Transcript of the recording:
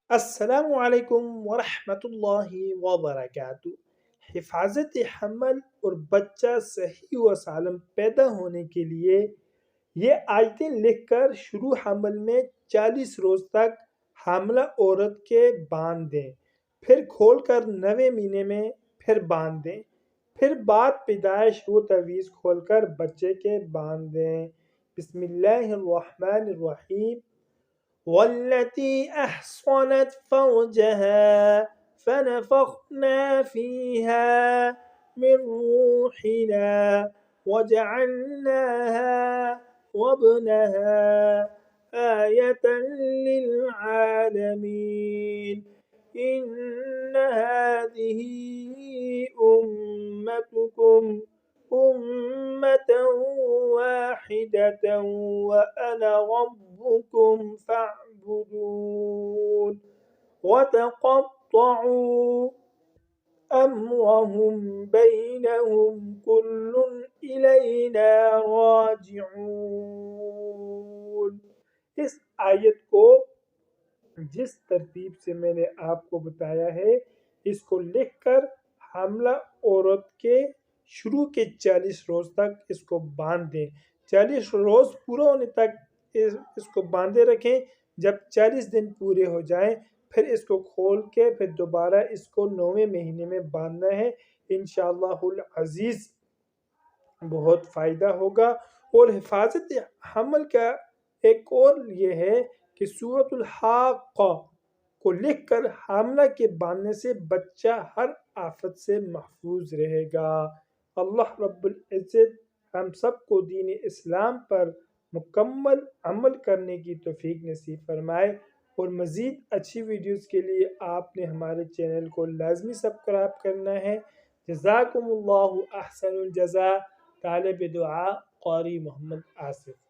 السلام علیکم ورحمۃ اللہ وبرکاتہ۔ حفاظت حمل اور بچہ صحیح و سالم پیدا ہونے کے لیے یہ آیتیں لکھ کر شروع حمل میں 40 روز تک حاملہ عورت کے باندھ دیں، پھر کھول کر 9ویں مہینے میں پھر باندھ دیں، پھر بعد پیدائش وہ تعویذ کھول کر بچے کے باندھ دیں۔ بسم اللہ الرحمن الرحیم۔ والتي أحصنت فرجها فنفخنا فيها من روحنا وجعلناها وابنها آية للعالمين إن هذه أمتكم أمة واحدة وأنا ربكم فاعبدون وتقطعوا أمرهم بينهم كل إلينا راجعون۔ اس آیت کو جس ترتیب سے میں نے آپ کو بتایا ہے اس کو لکھ کر حاملہ عورت کے شروع کے 40 روز تک اس کو باندھ دیں۔ 40 روز پورا ہونے تک اس کو باندھے رکھیں۔ جب 40 دن پورے ہو جائیں پھر اس کو کھول کے پھر دوبارہ اس کو 9ویں مہینے میں باندھنا ہے۔ انشاءاللہ العزیز بہت فائدہ ہوگا۔ اور حفاظت حمل کا ایک اور یہ ہے کہ سورۃ الحاقہ کو لکھ کر حاملہ کے باندھنے سے بچہ ہر آفت سے محفوظ رہے گا۔ اللہ رب العزت ہم سب کو دین اسلام پر مکمل عمل کرنے کی توفیق نصیب فرمائے۔ اور مزید اچھی ویڈیوز کے لیے آپ نے ہمارے چینل کو لازمی سبسکرائب کرنا ہے۔ جزاکم اللہ احسن الجزا۔ طالب دعا قاری محمد آصف۔